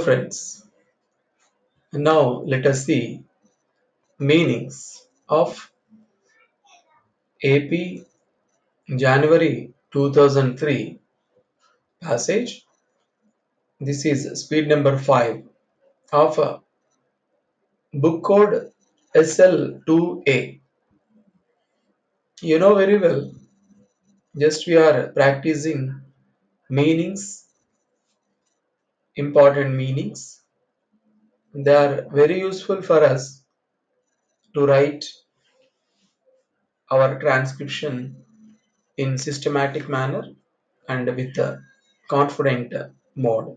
Friends, now let us see meanings of AP January 2003 passage. This is speed number 5 of book code SL2A. You know very well, just we are practicing meanings, important meanings. They are very useful for us to write our transcription in systematic manner and with a confident mode.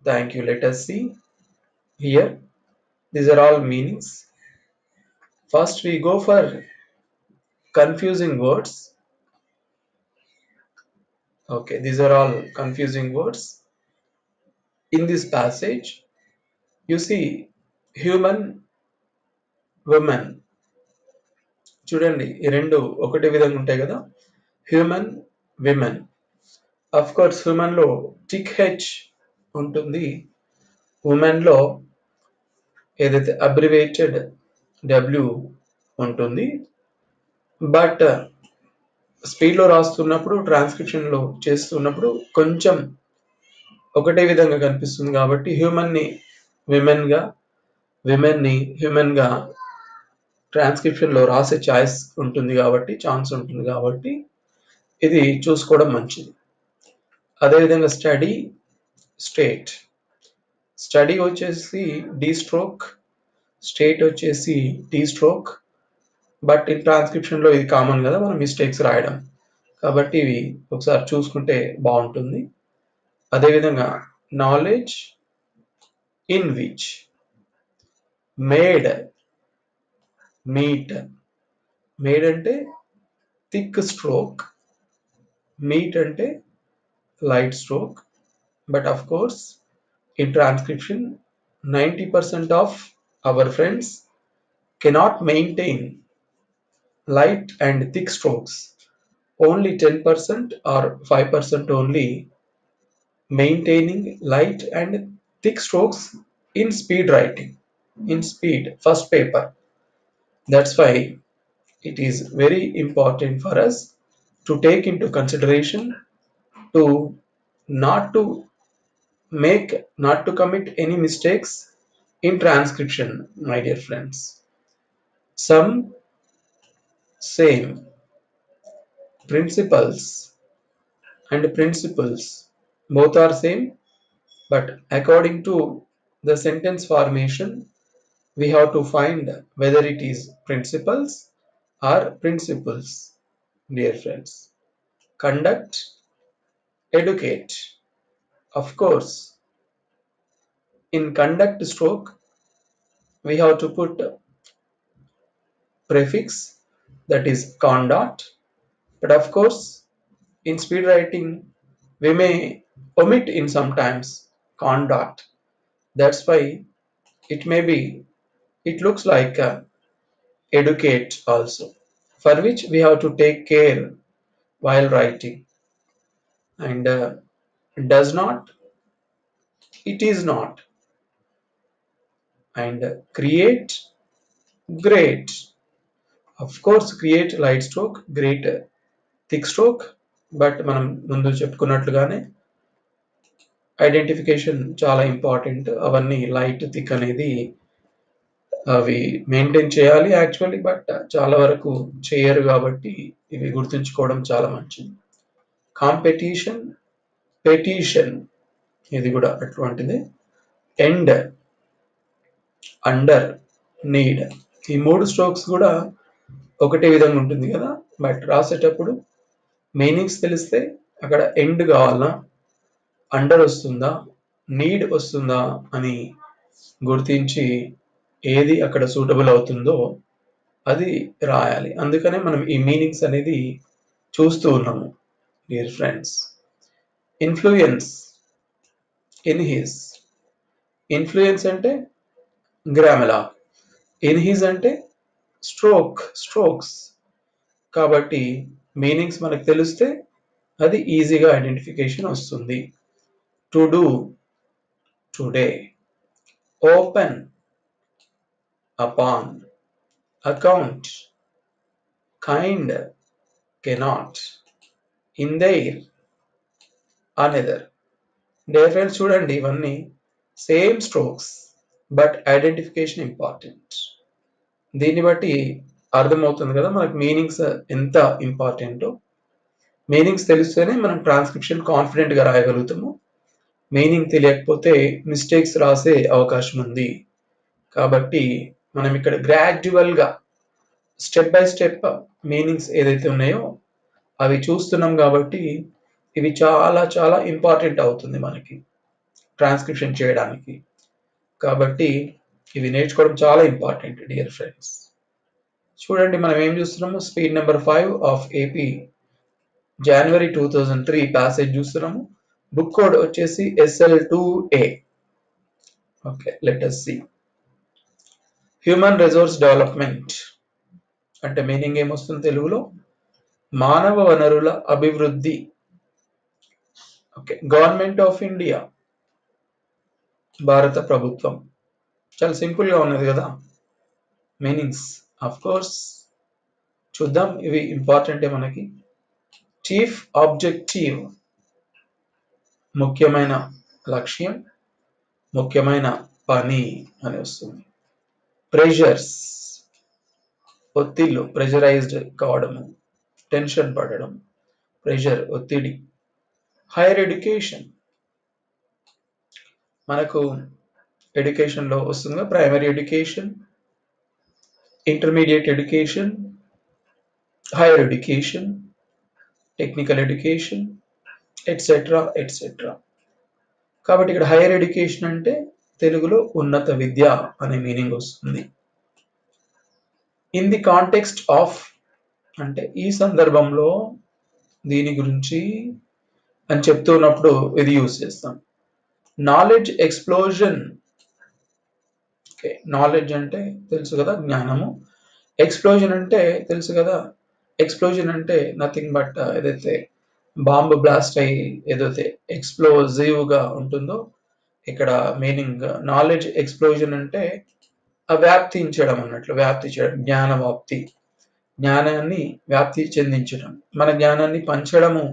Thank you. Let us see here. These are all meanings. First, we go for confusing words. Okay, these are all confusing words. In this passage, you see human, woman. చూడండి ఈ రెండు ఒకటే విధంగా ఉంటాయి కదా. Human, women. Of course human లో tick H ఉంటుంది, women లో ఏదైతే అబ్రివేటెడ్ డబ్ల్యూ ఉంటుంది. బట్ స్పీడ్లో రాస్తున్నప్పుడు ట్రాన్స్క్రిప్షన్లో చేస్తున్నప్పుడు కొంచెం ఒకటే విధంగా కనిపిస్తుంది కాబట్టి హ్యూమన్ని విమెన్గా, విమెన్ని హ్యూమన్గా ట్రాన్స్క్రిప్షన్లో రాసే ఛాయిస్ ఉంటుంది కాబట్టి, ఛాన్స్ ఉంటుంది కాబట్టి ఇది చూసుకోవడం మంచిది. అదేవిధంగా స్టడీ, స్టేట్. స్టడీ వచ్చేసి డి స్ట్రోక్, స్టేట్ వచ్చేసి టీ స్ట్రోక్. బట్ ఇన్ ట్రాన్స్క్రిప్షన్లో ఇది కామన్ కదా, మనం మిస్టేక్స్ రాయడం, కాబట్టి ఇవి ఒకసారి చూసుకుంటే బాగుంటుంది. అదేవిధంగా knowledge, in which, made, meet. Made అంటే థిక్ స్ట్రోక్, మీట్ అంటే light stroke. But of course in transcription 90% of our friends cannot maintain light and thick strokes. Only 10% or 5% only maintaining light and thick strokes in speed writing, in speed first paper. That's why it is very important for us to take into consideration to not to commit any mistakes in transcription, my dear friends. Some same principles and principles both are same, but according to the sentence formation we have to find whether it is principles or principles, dear friends. Conduct, educate. Of course, in conduct stroke we have to put prefix, that is con dot. But of course in speed writing we may omit in sometimes con dot. That's why it looks like educate also, for which we have to take care while writing. And does not, it is not. And create, great. Of course create light stroke, great thick stroke. But మనం ముందు చెప్పుకున్నట్లుగానే identification చాలా important. అవన్నీ light thick అనేది అవి maintain చేయాలి actually, but చాలా వరకు చేయరు కాబట్టి ఇవి గుర్తుంచుకోవడం చాలా మంచిది. కాంపిటీషన్, పెటిషన్, ఇది కూడా అటువంటిది. End, under, need. ఈ మూడు స్ట్రోక్స్ కూడా ఒకటే విధంగా ఉంటుంది కదా, బట్ రాసేటప్పుడు మీనింగ్స్ తెలిస్తే అక్కడ ఎండ్ కావాలా, అండర్ వస్తుందా, నీడ్ వస్తుందా అని గుర్తించి ఏది అక్కడ సూటబుల్ అవుతుందో అది రాయాలి. అందుకనే మనం ఈ మీనింగ్స్ అనేది చూస్తూ ఉన్నాము dear friends. Influence, in his. Influence అంటే గ్రామలా, ఇన్ హిస్ అంటే స్ట్రోక్స్. కాబట్టి మీనింగ్స్ మనకు తెలిస్తే అది ఈజీగా ఐడెంటిఫికేషన్ వస్తుంది. To do, today, open, upon, account, kind, cannot, in their, another. Dear friends చూడండి ఇవన్నీ same strokes but identification important. దీన్ని బట్టి అర్థమవుతుంది కదా మనకు మీనింగ్స్ ఎంత ఇంపార్టెంటో. మీనింగ్స్ తెలిస్తేనే మనం ట్రాన్స్క్రిప్షన్ కాన్ఫిడెంట్గా రాయగలుగుతాము. మీనింగ్ తెలియకపోతే మిస్టేక్స్ రాసే అవకాశం ఉంది. కాబట్టి మనం ఇక్కడ గ్రాడ్యువల్గా స్టెప్ బై స్టెప్ మీనింగ్స్ ఏదైతే ఉన్నాయో అవి చూస్తున్నాం కాబట్టి ఇవి చాలా చాలా ఇంపార్టెంట్ అవుతుంది మనకి ట్రాన్స్క్రిప్షన్ చేయడానికి. కాబట్టి ఇవి నేర్చుకోవడం చాలా ఇంపార్టెంట్ డియర్ ఫ్రెండ్స్. చూడండి మనం ఏం చూస్తున్నాము, speed number 5 of AP January 2003 passage చూస్తున్నాము. బుక్ కోడ్ వచ్చేసి SL2A. Okay, let us see. Human resource development అంటే మీనింగ్ ఏమొస్తుంది తెలుగులో, మానవ వనరుల అభివృద్ధి. ఓకే, గవర్నమెంట్ ఆఫ్ ఇండియా, భారత ప్రభుత్వం. చాలా సింపుల్ గా ఉన్నది కదా మీనింగ్స్. ఆఫ్ కోర్స్ చూద్దాం, ఇవి ఇంపార్టెంటే మనకి. చీఫ్ ఆబ్జెక్టివ్, ముఖ్యమైన లక్ష్యం, ముఖ్యమైన పని అని వస్తుంది. ప్రెషర్స్, ఒత్తిళ్ళు, ప్రెషరైజ్డ్ కావడము, టెన్షన్ పడడం, ప్రెషర్ ఒత్తిడి. హైయర్ ఎడ్యుకేషన్, మనకు ఎడ్యుకేషన్లో వస్తుందిగా primary education, intermediate education, higher education, technical education, etcetera etcetera. కాబట్టి ఇక్కడ హైయర్ ఎడ్యుకేషన్ అంటే తెలుగులో ఉన్నత విద్య అనే మీనింగ్ వస్తుంది. ఇన్ ది కాంటెక్స్ట్ ఆఫ్ అంటే ఈ సందర్భంలో, దీని గురించి అని చెప్తున్నప్పుడు ఇది యూజ్ చేస్తాం. Knowledge explosion. ఓకే, నాలెడ్జ్ అంటే తెలుసు కదా జ్ఞానము, ఎక్స్ప్లోజన్ అంటే తెలుసు కదా, ఎక్స్ప్లోజన్ అంటే నథింగ్ బట్ ఏదైతే బాంబు బ్లాస్ట్ అయ్యి ఏదైతే ఎక్స్ప్లోజివ్గా ఉంటుందో ఇక్కడ మీనింగ్. నాలెడ్జ్ ఎక్స్ప్లోజన్ అంటే వ్యాప్తించడం అన్నట్లు, వ్యాప్తి చేయడం, జ్ఞాన వ్యాప్తి, జ్ఞానాన్ని వ్యాప్తి చెందించడం, మన జ్ఞానాన్ని పంచడము,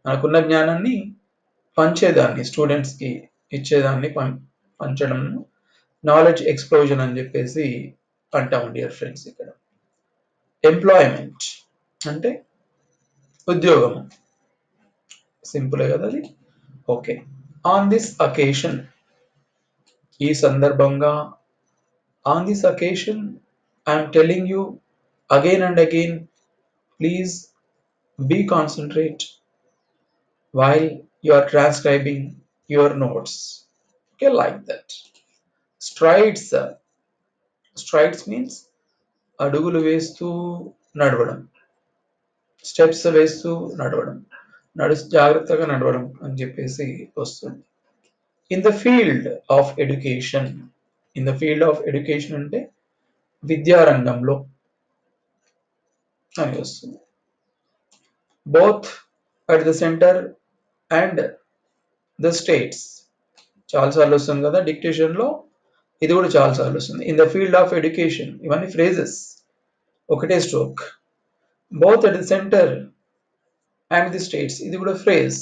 మనకున్న జ్ఞానాన్ని పంచేదాన్ని, స్టూడెంట్స్కి ఇచ్చేదాన్ని పంచడం నాలెడ్జ్ ఎక్స్ప్లోజన్ అని చెప్పేసి అంటాము డియర్ ఫ్రెండ్స్. ఇక్కడ ఎంప్లాయ్మెంట్ అంటే ఉద్యోగము, సింపులే కదా అది. ఓకే, ఆన్ దిస్ అకేషన్, ఈ సందర్భంగా, on this occasion I'm telling you again and again, please be concentrate while you are transcribing your notes. Okay, like that. Strides, strides means అడుగులు వేస్తూ నడవడం, స్టెప్స్ వేస్తూ నడవడం, జాగ్రత్తగా నడవడం అని చెప్పేసి వస్తుంది. In the field of education, in the field of education అంటే విద్యారంగంలో అని వస్తుంది. Both at the centre and the states చాలాసార్లు వస్తుంది కదా డిక్టేషన్లో, ఇది కూడా చాలాసార్లు వస్తుంది. In the field of education, ఇవన్నీ ఫ్రేజెస్, ఒకటే stroke. Both at the centre and the states, ఇది కూడా ఫ్రేజ్.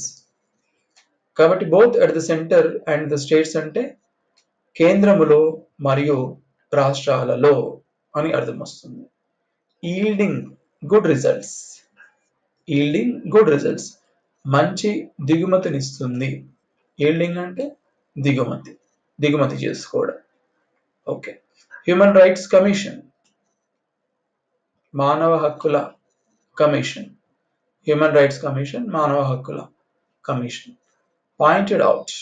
కాబట్టి both at the centre and the states అంటే కేంద్రములో మరియు రాష్ట్రాలలో అని అర్థం వస్తుంది. Yielding good results, yielding good results మంచి దిగుమతినిస్తుంది. ఈల్డింగ్ అంటే దిగుమతి, దిగుమతి చేసుకోవడం. ఓకే, హ్యూమన్ రైట్స్ కమిషన్, మానవ హక్కుల కమిషన్, హ్యూమన్ రైట్స్ కమిషన్, మానవ హక్కుల కమిషన్. పాయింటెడ్ అవుట్,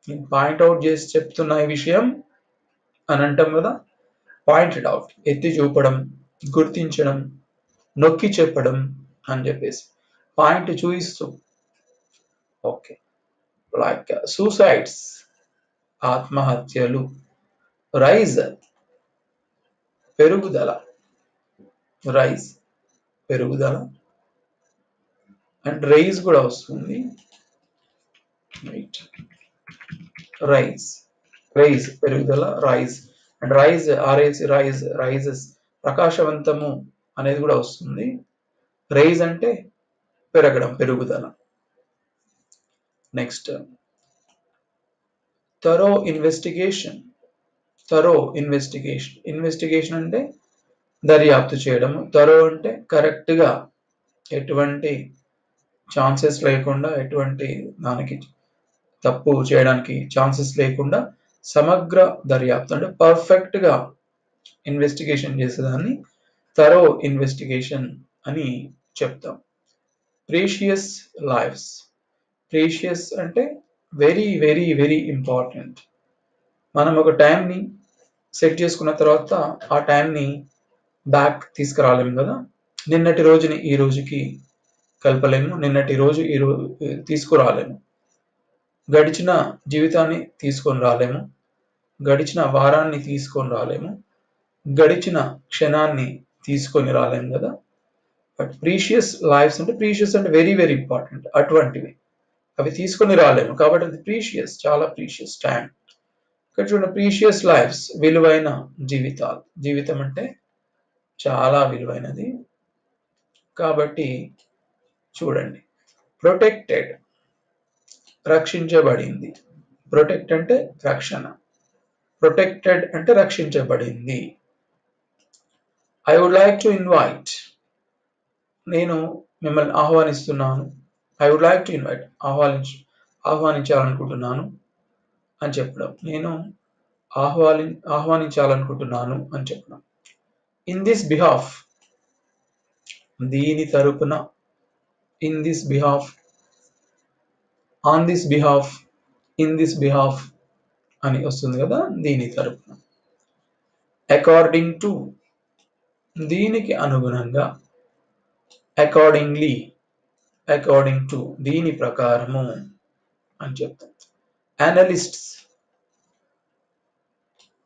నేను పాయింట్ అవుట్ చేసి చెప్తున్న ఈ విషయం అని అంటాం కదా, పాయింటెడ్ అవుట్ ఎత్తి చూపడం, గుర్తించడం, నొక్కి చెప్పడం అని చెప్పేసి పాయింట్ చూయిస్తూ. ఓకే, లైక్ సూసైడ్స్, ఆత్మహత్యలు. రైజ్, పెరుగుదల, రైజ్ పెరుగుదల, అండ్ రైజ్ కూడా వస్తుంది. రైట్, రైజ్, రైజ్ పెరుగుదల, rise and rise RIC rise, rises ప్రకాశవంతము అనేది కూడా వస్తుంది. రైజ్ అంటే పెరగడం, పెరుగుదల. Next thorough investigation. Thorough investigation, investigation అంటే దర్యాప్తు చేయడము. థరో అంటే కరెక్ట్ గా, ఎటువంటి ఛాన్సెస్ లేకుండా, ఎటువంటి దానికి తప్పు చేయడానికి ఛాన్సెస్ లేకుండా సమగ్ర దర్యాప్తు అంటే పర్ఫెక్ట్ గా ఇన్వెస్టిగేషన్ చేసేదాన్ని థరో ఇన్వెస్టిగేషన్ అని చెప్తాం. ప్రీషియస్ లైఫ్స్, ప్రీషియస్ అంటే వెరీ వెరీ వెరీ ఇంపార్టెంట్. మనం ఒక టైంని సెట్ చేసుకున్న తర్వాత ఆ టైంని బ్యాక్ తీసుకురాలేము కదా. నిన్నటి రోజుని ఈ రోజుకి కలపలేము, నిన్నటి రోజు ఈ రోజు తీసుకురాలేము, గడిచిన జీవితాన్ని తీసుకొని రాలేము, గడిచిన వారాన్ని తీసుకొని రాలేము, గడిచిన క్షణాన్ని తీసుకొని రాలేము కదా. బట్ ప్రీషియస్ లైఫ్స్ అంటే, ప్రీషియస్ అంటే వెరీ వెరీ ఇంపార్టెంట్, అటువంటివి అవి తీసుకొని రాలేము కాబట్టి అది ప్రీషియస్, చాలా ప్రీషియస్ టైం. ఇక్కడ చూడండి, ప్రీషియస్ లైఫ్స్ విలువైన జీవితాలు. జీవితం అంటే చాలా విలువైనది కాబట్టి చూడండి, ప్రొటెక్టెడ్ రక్షించబడింది. ప్రొటెక్ట్ అంటే రక్షణ, ప్రొటెక్టెడ్ అంటే రక్షించబడింది. I would like to invite, నేను మిమ్మల్ని ఆహ్వానిస్తున్నాను. I would like to invite, ఆహ్వానించాలనుకుంటున్నాను అని చెప్పడం. నేను ఆహ్వానించాలనుకుంటున్నాను అని చెప్పడం. ఇన్ దిస్ బిహాఫ్, దీని తరపున. In this behalf, on this behalf, in this behalf అని వస్తుంది కదా, దీని తరపున. అకార్డింగ్ టు, దీనికి అనుగుణంగా. అకార్డింగ్లీ, అకార్డింగ్ టు దీని ప్రకారము అని చెప్తాం. అనలిస్ట్స్,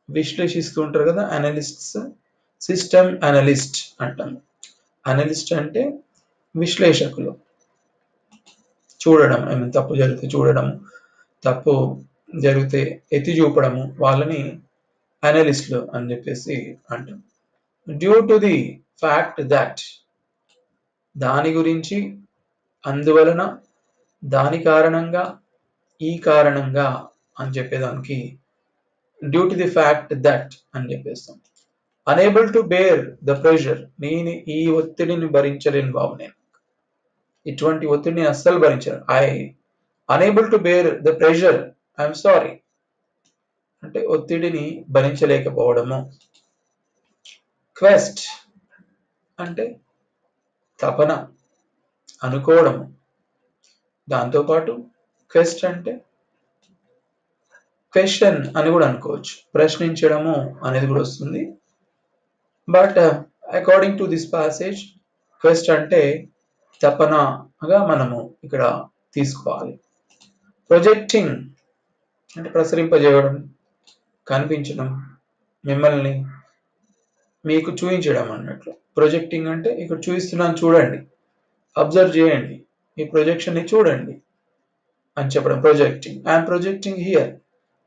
విశ్లేషిస్తూ ఉంటారు కదా అనలిస్ట్స్. సిస్టమ్ అనలిస్ట్ అంటాం. అనలిస్ట్ అంటే విశ్లేషకులు. చూడడం, ఏమైనా తప్పు జరిగితే చూడడం, తప్పు జరిగితే ఎత్తి చూపడము, వాళ్ళని అనలిస్టులు అని చెప్పేసి అంటాం. Due to the fact that, దాని గురించి, అందువలన, దాని కారణంగా, ఈ కారణంగా అని చెప్పేదానికి due to the fact that అని చెప్పేస్తాం. Unable to bear the pressure, నేను ఈ ఒత్తిడిని భరించలేను బాబు, నేను ఇటువంటి ఒత్తిడిని అస్సలు భరించలేను. I unable to bear the pressure, I'm sorry అంటే ఒత్తిడిని భరించలేకపోవడము. క్వెస్ట్ అంటే తపన, అనుకోవడము. దాంతోపాటు క్వెస్ట్ అంటే క్వశ్చన్ అని కూడా అనుకోవచ్చు, ప్రశ్నించడము అనేది కూడా వస్తుంది. But according to this passage, quest అంటే తపనగా మనము ఇక్కడ తీసుకోవాలి. ప్రొజెక్టింగ్ అంటే ప్రసరింపజేయడం, కనిపించడం, మిమ్మల్ని మీకు చూపించడం అన్నట్లు. ప్రొజెక్టింగ్ అంటే ఇక్కడ చూపిస్తున్నాను చూడండి, అబ్జర్వ్ చేయండి, ఈ ప్రొజెక్షన్ ని చూడండి అని చెప్పడం. Projecting, I'm projecting here,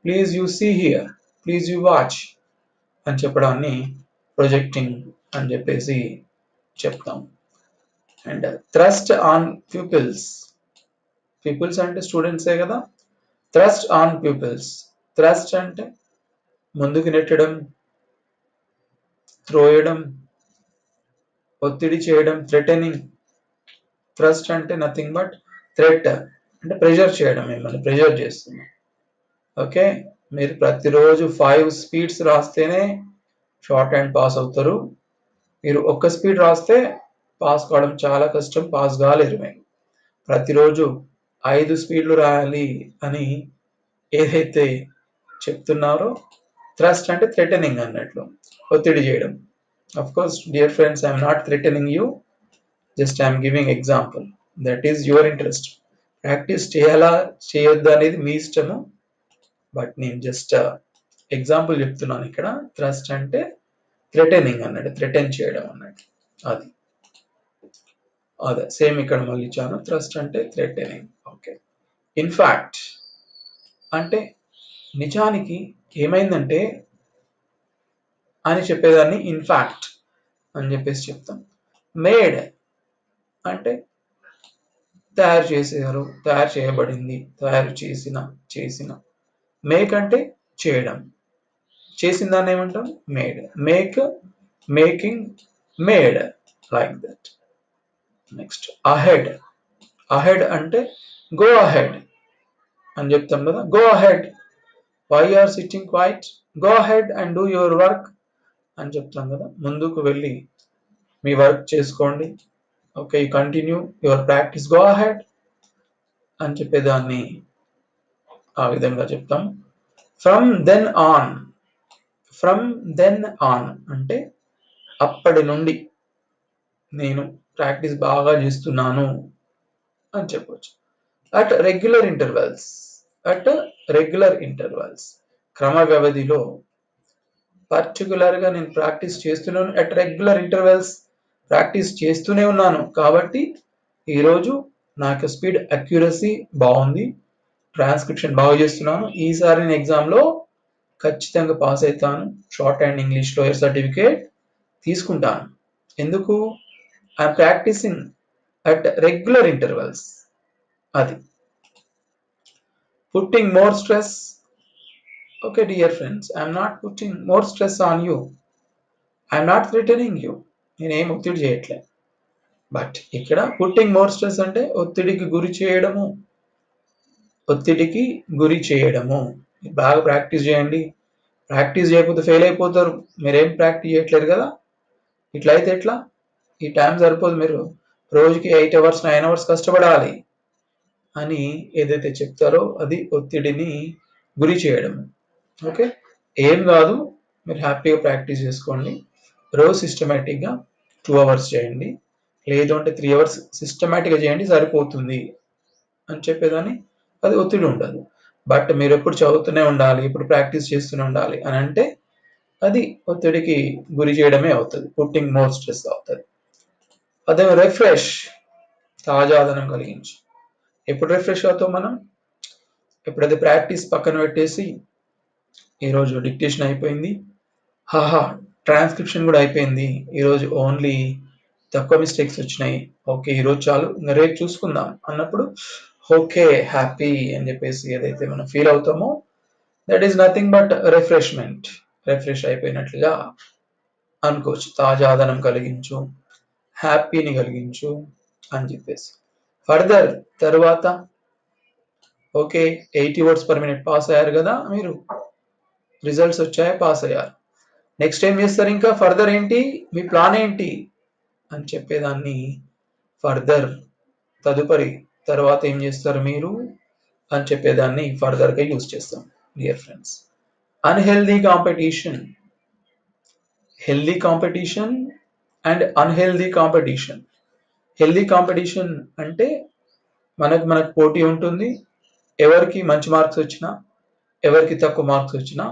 please you see here, please you watch అని చెప్పడాన్ని ప్రొజెక్టింగ్ అని చెప్పేసి చెప్తాం. And thrust on pupils, peoples అంటే స్టూడెంట్సే కదా. థ్రస్ట్ ఆన్ పీపుల్స్, థ్రస్ట్ అంటే ముందుకు నెట్టడం, త్రోయడం, ఒత్తిడి చేయడం, థ్రెటనింగ్. థ్రస్ట్ అంటే నథింగ్ బట్ థ్రెట్ అంటే ప్రెషర్ చేయడం, మిమ్మల్ని ప్రెషర్ చేస్తున్నాం. ఓకే, మీరు ప్రతిరోజు 5 స్పీడ్స్ రాస్తేనే షార్ట్ హ్యాండ్ పాస్ అవుతారు. మీరు ఒక్క స్పీడ్ రాస్తే పాస్ కావడం చాలా కష్టం, పాస్ కాలేరు. మీరు ప్రతిరోజు 5 స్పీడ్లు రాయాలి అని ఏదైతే చెప్తున్నారో, థ్రస్ట్ అంటే థ్రెటనింగ్ అన్నట్లు, ఒత్తిడి చేయడం. Of course dear friends, I'm not threatening you, just I'm giving example. That is your interest. Practice చేయాలా చేయొద్దా అనేది మీ ఇష్టము, బట్ నేను జస్ట్ ఎగ్జాంపుల్ చెప్తున్నాను ఇక్కడ. థ్రస్ట్ అంటే థ్రెటనింగ్ అన్నట్టు, థ్రెటన్ చేయడం అన్నట్టు. అది అదే సేమ్ ఇక్కడ మళ్ళీ ఇచ్చాను. థ్రస్ట్ అంటే థ్రెటనింగ్. ఓకే. ఇన్ఫాక్ట్ అంటే నిజానికి ఏమైందంటే అని చెప్పేదాన్ని ఇన్ఫాక్ట్ అని చెప్పేసి చెప్తాం. మేడ్ అంటే తయారు చేశారు, తయారు చేయబడింది, తయారు చేసిన. మేక్ అంటే చేయడం, చేసిన దాన్ని ఏమంటాం made. Make, making, made, like that. Next ahead. Ahead అంటే గో అహెడ్ అని చెప్తాం కదా. Go ahead, why are sitting quiet, go ahead and do your work అని చెప్తాం కదా. ముందుకు వెళ్ళి మీ వర్క్ చేసుకోండి. Okay, you continue your practice, go ahead అని చెప్పేదాన్ని ఆ విధంగా చెప్తాం. From then on. From then on అంటే అప్పటి నుండి నేను ప్రాక్టీస్ బాగా చేస్తున్నాను అని చెప్పొచ్చు. At regular intervals. At regular intervals, క్రమ వ్యవధిలో. పర్టికులర్గా నేను ప్రాక్టీస్ చేస్తున్నాను. అట్ రెగ్యులర్ ఇంటర్వెల్స్ ప్రాక్టీస్ చేస్తూనే ఉన్నాను కాబట్టి ఈరోజు నాకు స్పీడ్ అక్యురసీ బాగుంది, ట్రాన్స్క్రిప్షన్ బాగా చేస్తున్నాను, ఈసారి నేను ఎగ్జామ్లో ఖచ్చితంగా పాస్ అవుతాను, short and English lower certificate తీసుకుంటాను. ఎందుకు? I'm practicing at regular intervals. అది putting more stress. Okay dear friends, I'm not putting more stress on you, I'm not threatening you. నేనేం ఒత్తిడి చేయట్లే. బట్ ఇక్కడ పుట్టింగ్ మోర్ స్ట్రెస్ అంటే ఒత్తిడికి గురి చేయడము. ఒత్తిడికి గురి చేయడము. బాగా ప్రాక్టీస్ చేయండి. ప్రాక్టీస్ చేయకపోతే ఫెయిల్ అయిపోతారు. మీరేం ప్రాక్టీస్ చేయట్లేదు కదా. ఇట్లా అయితే ఎట్లా? ఈ టైం సరిపోదు, మీరు రోజుకి 8 అవర్స్ 9 అవర్స్ కష్టపడాలి అని ఏదైతే చెప్తారో అది ఒత్తిడిని గురి చేయడం. ఓకే, ఏం కాదు, మీరు హ్యాపీగా ప్రాక్టీస్ చేసుకోండి. రోజు సిస్టమేటిక్గా 2 అవర్స్ చేయండి, లేదు అంటే 3 అవర్స్ సిస్టమేటిక్గా చేయండి, సరిపోతుంది అని చెప్పేదాన్ని. అది ఒత్తిడి ఉండదు. బట్ మీరు ఎప్పుడు చదువుతూనే ఉండాలి, ఎప్పుడు ప్రాక్టీస్ చేస్తూనే ఉండాలి అని అంటే అది ఒత్తిడికి గురి చేయడమే అవుతుంది, పుట్టింగ్ మోర్ స్ట్రెస్ అవుతుంది. అదే రిఫ్రెష్, తాజాదనం కలిగించు. ఎప్పుడు రిఫ్రెష్ అవుతాం మనం? ఎప్పుడైతే ప్రాక్టీస్ పక్కన పెట్టేసి ఈరోజు డిక్టేషన్ అయిపోయింది, హాహా ట్రాన్స్క్రిప్షన్ కూడా అయిపోయింది, ఈరోజు ఓన్లీ తక్కువ మిస్టేక్స్ వచ్చినాయి, ఓకే ఈరోజు చాలు ఇంకా రేపు చూసుకుందాం అన్నప్పుడు ఓకే హ్యాపీ అని చెప్పేసి ఏదైతే మనం ఫీల్ అవుతామో that is nothing but refreshment. Refresh అయిపోయినట్లుగా అనుకోవచ్చు. తాజాదనం కలిగించు, హ్యాపీని కలిగించు అని చెప్పేసి. ఫర్దర్ తర్వాత okay 80 words per minute pass అయ్యారు కదా మీరు, రిజల్ట్స్ వచ్చాయి, పాస్ అయ్యారు. నెక్స్ట్ ఏం చేస్తారు? ఇంకా ఫర్దర్ ఏంటి, మీ ప్లాన్ ఏంటి అని చెప్పేదాన్ని ఫర్దర్, తదుపరి, తర్వాత ఏం చేస్తారు మీరు అని చెప్పేదాన్ని ఫర్దర్గా యూజ్ చేస్తాం dear friends. Unhealthy competition. Healthy competition and unhealthy competition. Healthy competition అంటే మనకు పోటీ ఉంటుంది. ఎవరికి మంచి మార్క్స్ వచ్చినా, ఎవరికి తక్కువ మార్క్స్ వచ్చినా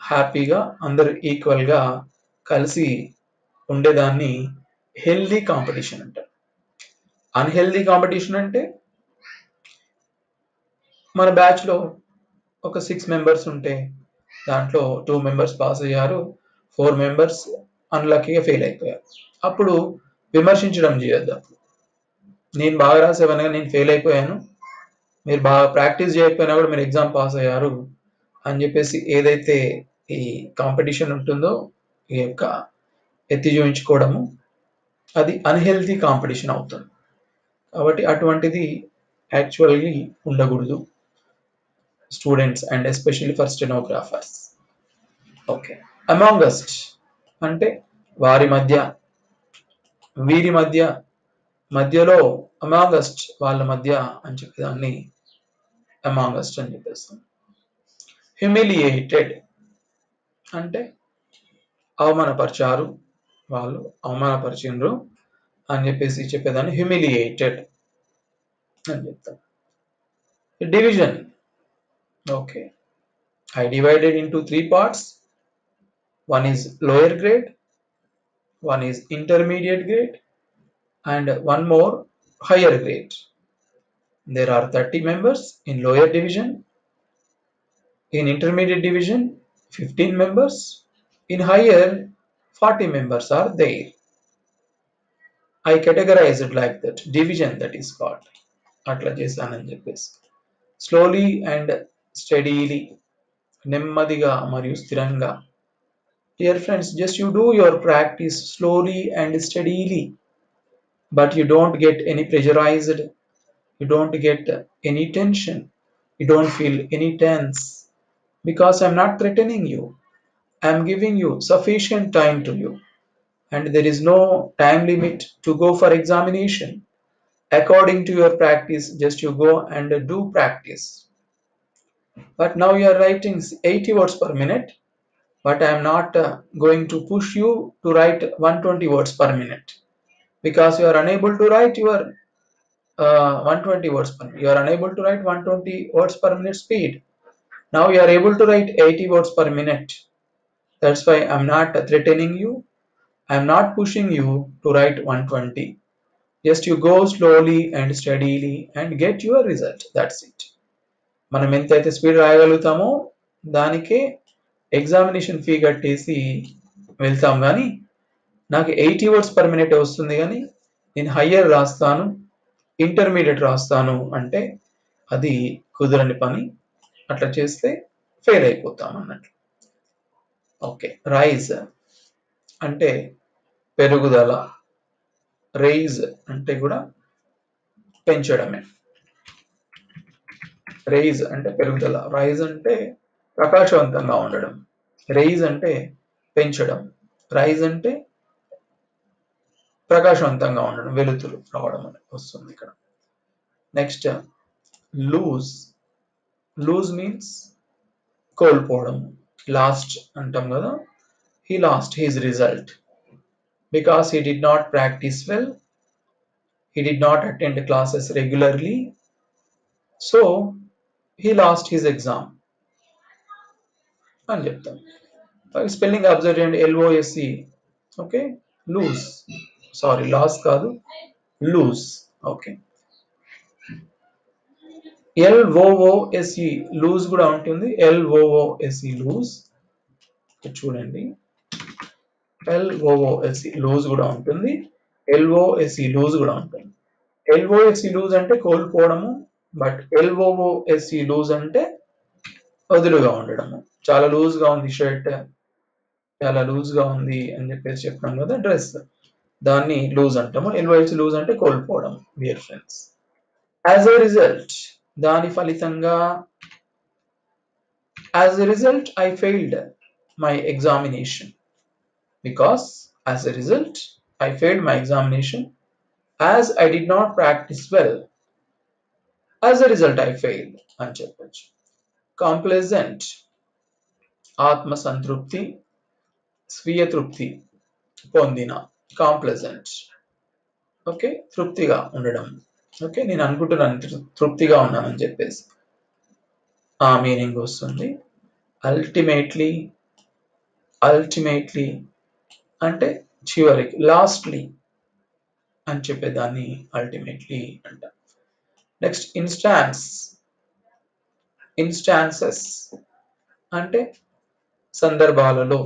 హ్యాపీగా అందరు ఈక్వల్గా కలిసి ఉండేదాన్ని హెల్దీ కాంపిటీషన్ అంటారు. అన్హెల్దీ కాంపిటీషన్ అంటే మన బ్యాచ్లో ఒక 6 మెంబర్స్ ఉంటే దాంట్లో 2 మెంబర్స్ పాస్ అయ్యారు, 4 మెంబర్స్ అన్లక్కీగా ఫెయిల్ అయిపోయారు. అప్పుడు విమర్శించడం చేయొద్దు. నేను బాగా రాసేవనగా నేను ఫెయిల్ అయిపోయాను, మీరు బాగా ప్రాక్టీస్ చేయకపోయినా కూడా మీరు ఎగ్జామ్ పాస్ అయ్యారు అని చెప్పేసి ఏదైతే ఈ కాంపిటీషన్ ఉంటుందో, ఈ యొక్క ఎత్తి చూపించుకోవడము, అది అన్హెల్తీ కాంపిటీషన్ అవుతుంది. కాబట్టి అటువంటిది యాక్చువల్లీ ఉండకూడదు students and especially for stenographers. Okay, amongst అంటే వారి మధ్య, వీరి మధ్య, మధ్యలో, అమాంగస్ట్ వాళ్ళ మధ్య అని చెప్పేదాన్ని అమాంగస్ట్ అని చెప్పేస్తాం. హ్యూమిలియేటెడ్ అంటే అవమానపరిచారు, వాళ్ళు అవమానపరిచిండ్రు అని చెప్పేసి చెప్పేదాన్ని హ్యూమిలియేటెడ్ అని చెప్తాం. Division. Okay, I divided into 3 parts. One is lower grade, one is intermediate grade, and one more higher grade. There are 30 members in lower division In intermediate division, 15 members. In higher, 40 members are there. I categorize it like that. Division that is called. అట్లా చేశానని చెప్పేసి slowly and steadily నెమ్మదిగా మరియు స్థిరంగా. Dear friends, just you do your practice slowly and steadily, but you don't get any pressurized, you don't get any tension, you don't feel any tense, because I'm not threatening you. I'm giving you sufficient time to you, and there is no time limit to go for examination. According to your practice, just you go and do practice. But now you are writing 80 words per minute, but I am not going to push you to write 120 words per minute, because you are unable to write your 120 words per minute. You are unable to write 120 words per minute speed. Now you are able to write 80 words per minute. That's why I'm not threatening you. I'm not pushing you to write 120. Just you go slowly and steadily and get your result. That's it. మనం ఎంతైతే speed రాయగలుగుతామో దానికే examination fee కట్టేసి వెళ్తాం, కానీ నాకు 80 words per minute వస్తుంది, కానీ నేను హయ్యర్ రాస్తాను, ఇంటర్మీడియట్ రాస్తాను అంటే అది కుదరని పని. అట్లా చేస్తే ఫెయిల్ అయిపోతాం అన్నట్లు. ఓకే, రైజ్ అంటే పెరుగుదల, రైజ్ అంటే కూడా పెంచడమే. రైజ్ అంటే పెరుగుదల, రైజ్ అంటే ప్రకాశవంతంగా ఉండడం, రైజ్ అంటే పెంచడం, రైజ్ అంటే ప్రకాశవంతంగా ఉండడం, వెలుతురు రావడం అని వస్తుంది ఇక్కడ. Next lose. లూజ్ మీన్స్ కోల్పోవడం. లాస్ట్ అంటాం కదా, he lost his result because he did not practice well, he did not attend classes regularly, so he lost his exam అని చెప్తాం. స్పెల్లింగ్ అబ్జర్వ్ చేయండి, LOSE. Okay, lose, sorry loss కాదు, lose. Okay, LOOSE loose కూడా ఉంటుంది, LOOSE loose. చూడండి, LOOSE loose కూడా ఉంటుంది, LOSE loose కూడా ఉంటుంది. LOSE లూజ్ అంటే కోల్పోవడము, బట్ LOOSE లూజ్ అంటే వదులుగా ఉండడము. చాలా లూజ్ గా ఉంది షర్ట్, చాలా లూజ్ గా ఉంది అని చెప్పేసి చెప్తాం కదా డ్రెస్, దాన్ని లూజ్ అంటాము. LOSE లూజ్ అంటే కోల్పోవడం. Dear friends, as a result, దాని ఫలితంగా, as a result I failed my examination, because as a result I failed my examination, as I did not practice well, as a result I failed అని చెప్పచ్చు. కాంప్లెజెంట్, ఆత్మ సంతృప్తి, స్వీయ తృప్తి పొందిన, కాంప్లెజెంట్. Okay, తృప్తిగా ఉండడం. ఓకే, నేను అనుకుంటున్నాను తృప్తిగా ఉన్నానని చెప్పేసి ఆ మీనింగ్ వస్తుంది. అల్టిమేట్లీ, అల్టిమేట్లీ అంటే చివరికి, లాస్ట్లీ అని చెప్పేదాన్ని అల్టిమేట్లీ అంట. నెక్స్ట్ ఇన్స్టాన్స్, ఇన్స్టాన్సెస్ అంటే సందర్భాలలో,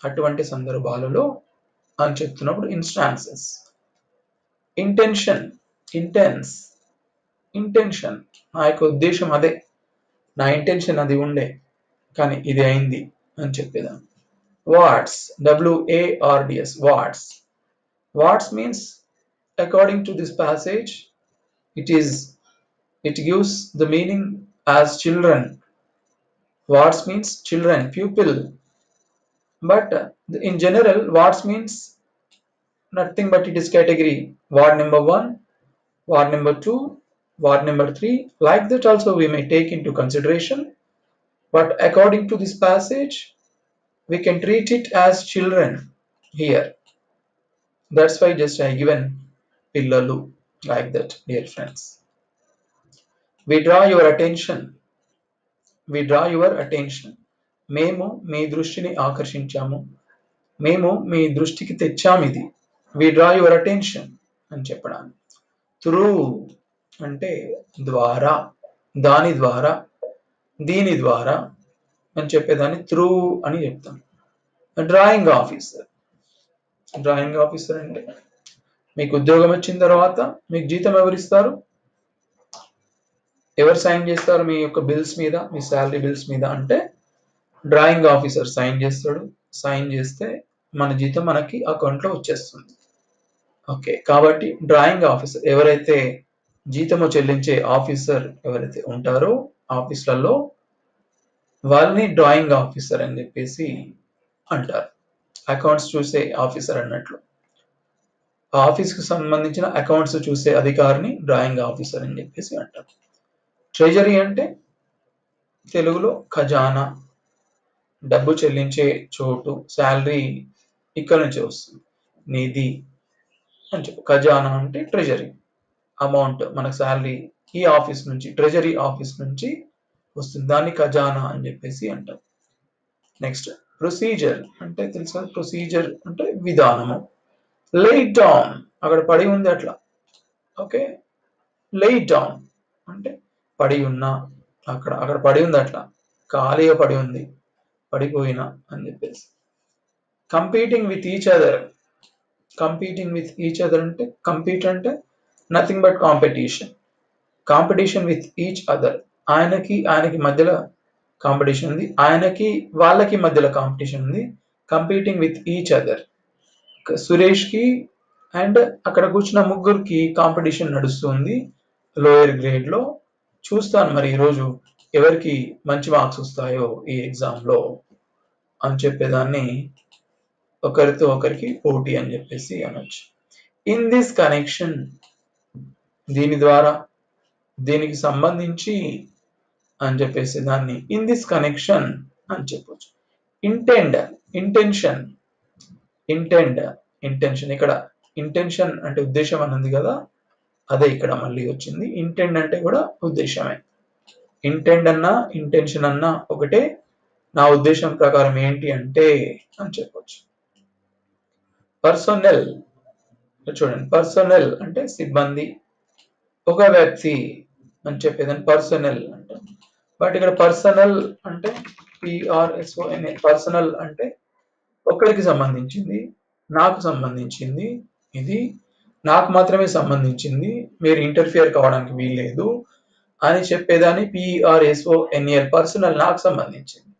అటువంటి సందర్భాలలో అని చెప్తున్నప్పుడు ఇన్స్టాన్సెస్. ఇంటెన్షన్, ఇంటెన్స్, ఇంటెన్షన్, నా యొక్క ఉద్దేశం అదే, నా ఇంటెన్షన్ అది ఉండే కానీ ఇది అయింది అని చెప్పేదాన్ని. Watts, WARDS, watts. Watts means according to this passage, it gives the meaning as children. Wards means children, pupil, but in general wards means nothing but it is category. Ward number 1, ward number 2, ward number 3, like that also we may take into consideration, but according to this passage we can treat it as children here. That's why just I given pillalu like that, dear friends. We draw your attention, we draw your attention. మేము మీ దృష్టిని ఆకర్షించాము, మేము మీ దృష్టికి తెచ్చాము ఇది. we draw your attention అని చెప్పడానికి. through అంటే ద్వారా, దాని ద్వారా, దీని ద్వారా, అని చెప్పేదాన్ని త్రూ అని చెప్తాం. Drawing officer. డ్రాయింగ్ ఆఫీసర్ అంటే మీకు ఉద్యోగం వచ్చిన తర్వాత మీకు జీతం ఎవరిస్తారు? ఎవరు సైన్ చేస్తారు మీ యొక్క బిల్స్ మీద, మీ శాలరీ బిల్స్ మీద అంటే డ్రాయింగ్ ఆఫీసర్ సైన్ చేస్తాడు. సైన్ చేస్తే మన జీతం మనకి అకౌంట్లో వచ్చేస్తుంది. ఓకే, కాబట్టి డ్రాయింగ్ ఆఫీసర్ ఎవరైతే జీతము చెల్లించే ఆఫీసర్ ఎవరైతే ఉంటారో ఆఫీసులలో వాళ్ళని డ్రాయింగ్ ఆఫీసర్ అని చెప్పేసి అంటారు. అకౌంట్స్ చూసే ఆఫీసర్ అన్నట్లు. ఆఫీస్కి సంబంధించిన అకౌంట్స్ చూసే అధికారిని డ్రాయింగ్ ఆఫీసర్ అని చెప్పేసి అంటారు. ట్రెజరీ అంటే తెలుగులో ఖజానా, డబ్బు చెల్లించే చోటు, శాలరీ ఇక్కడ నుంచి వస్తుంది. నిధి అని చెప్పు. ఖజానా అంటే ట్రెజరీ, అమౌంట్ మనకు శాలరీ ఈ ఆఫీస్ నుంచి, ట్రెజరీ ఆఫీస్ నుంచి వస్తుంది. దాన్ని ఖజానా అని చెప్పేసి అంటారు. నెక్స్ట్ ప్రొసీజర్ అంటే తెలుసు కదా, ప్రొసీజర్ అంటే విధానము. లే డౌన్ అక్కడ పడి ఉంది అట్లా. ఓకే, లే డౌన్ అంటే పడి ఉన్నా, అక్కడ అక్కడ పడి ఉంది అట్లా, ఖాళీగా పడి ఉంది, పడిపోయినా అని చెప్పేసి. Competing with each other. Competing with each other అంటే కంపీట్ అంటే nothing but competition. Competition with each other. ఆయనకి మధ్యలో కాంపిటీషన్ ఉంది, ఆయనకి వాళ్ళకి మధ్యలో కాంపిటీషన్ ఉంది. Competing with each other. Suresh కి అండ్ అక్కడ కూర్చున్న ముగ్గురికి కాంపిటీషన్ నడుస్తుంది లోయర్ గ్రేడ్ లో. చూస్తాను మరి ఈరోజు ఎవరికి మంచి మార్క్స్ వస్తాయో ఈ ఎగ్జామ్ లో అని చెప్పేదాన్ని ఒకరితో ఒకరికి పోటీ అని చెప్పేసి అనొచ్చు. ఇన్ దిస్ కనెక్షన్ దీని ద్వారా, దీనికి సంబంధించి అని చెప్పేసి దాన్ని ఇన్ దిస్ కనెక్షన్ అని చెప్పొచ్చు. ఇంటెండ్, ఇంటెన్షన్, ఇంటెన్షన్ ఇక్కడ ఇంటెన్షన్ అంటే ఉద్దేశం అన్నది కదా, అదే ఇక్కడ మళ్ళీ వచ్చింది. ఇంటెండ్ అంటే కూడా ఉద్దేశమే. ఇంటెండ్ అన్నా ఇంటెన్షన్ అన్నా ఒకటే. నా ఉద్దేశం ప్రకారం ఏంటి అంటే అని చెప్పొచ్చు. పర్సనల్ చూడండి, పర్సనల్ అంటే సిబ్బంది, ఒక వ్యక్తి అని చెప్పేదాన్ని పర్సనల్ అంటాం. బట్ ఇక్కడ పర్సనల్ అంటే PRSONA, పర్సనల్ అంటే ఒకరికి సంబంధించింది, నాకు సంబంధించింది, ఇది నాకు మాత్రమే సంబంధించింది, మీరు ఇంటర్ఫియర్ కావడానికి వీల్లేదు అని చెప్పేదాన్ని PRSONL, పర్సనల్ నాకు సంబంధించింది.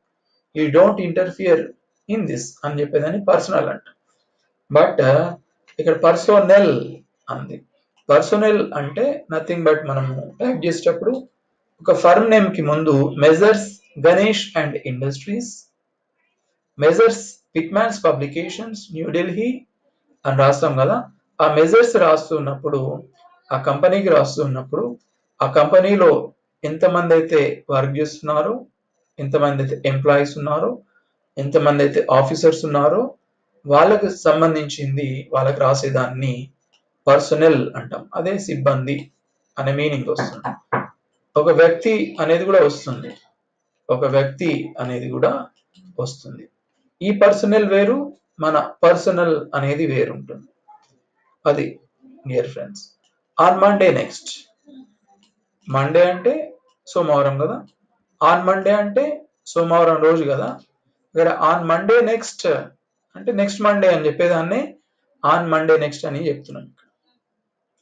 You don't interfere in this అని చెప్పేదాన్ని పర్సనల్ అంట. బట్ ఇక్కడ పర్సోనెల్ అంది. పర్సోనెల్ అంటే నథింగ్ బట్ మనము టైప్ చేసేటప్పుడు ఒక ఫర్మ్ నేమ్ కి ముందు messrs Ganesh and industries, messrs పిక్మాన్స్ పబ్లికేషన్స్ న్యూఢిల్లీ అని రాస్తాం కదా. ఆ మెజర్స్ రాస్తున్నప్పుడు, ఆ కంపెనీకి రాస్తున్నప్పుడు ఆ కంపెనీలో ఎంతమంది అయితే వర్క్ చేస్తున్నారో, ఎంతమంది అయితే ఎంప్లాయీస్ ఉన్నారో, ఎంతమంది అయితే ఆఫీసర్స్ ఉన్నారో వాళ్ళకి సంబంధించింది వాళ్ళకి రాసేదాన్ని పర్సనల్ అంటాం. అదే సిబ్బంది అనే మీనింగ్ వస్తుంది. ఒక వ్యక్తి అనేది కూడా వస్తుంది, ఒక వ్యక్తి అనేది కూడా వస్తుంది. ఈ పర్సనల్ వేరు, మన పర్సనల్ అనేది వేరు ఉంటుంది. అది dear friends. On Monday next. Monday అంటే సోమవారం కదా, ఆన్ మండే అంటే సోమవారం రోజు కదా. ఇక్కడ ఆన్ మండే నెక్స్ట్ అంటే నెక్స్ట్ మండే అని చెప్పేదాన్ని ఆన్ మండే నెక్స్ట్ అని చెప్తున్నాను.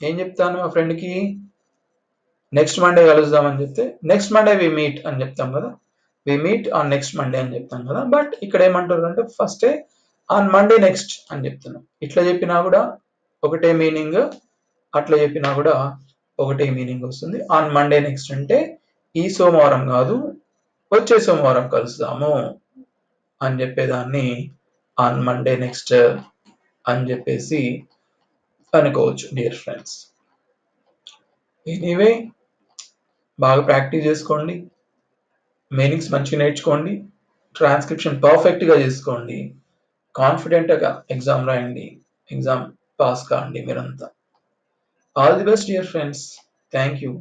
ఏం చెప్తాను మా ఫ్రెండ్కి, నెక్స్ట్ మండే కలుద్దామని చెప్తే నెక్స్ట్ మండే వి మీట్ అని చెప్తాం కదా, we meet on next Monday అని చెప్తాం కదా. బట్ ఇక్కడ ఏమంటారు అంటే ఫస్టే ఆన్ మండే నెక్స్ట్ అని చెప్తున్నాం. ఇట్లా చెప్పినా కూడా ఒకటే మీనింగ్, అట్లా చెప్పినా కూడా ఒకటే మీనింగ్ వస్తుంది. ఆన్ మండే నెక్స్ట్ అంటే ఈ సోమవారం కాదు, వచ్చే సోమవారం కలుస్తాము అని చెప్పేదాన్ని ఆన్ మండే నెక్స్ట్ అని చెప్పేసి అనుకోవచ్చు డియర్ ఫ్రెండ్స్. ఎనీవే బాగా ప్రాక్టీస్ చేసుకోండి, మీనింగ్స్ మంచిగా నేర్చుకోండి, ట్రాన్స్క్రిప్షన్ పర్ఫెక్ట్గా చేసుకోండి, కాన్ఫిడెంట్గా ఎగ్జామ్ రాయండి, ఎగ్జామ్ పాస్ కాండి మీరంతా. All the best dear friends. Thank you.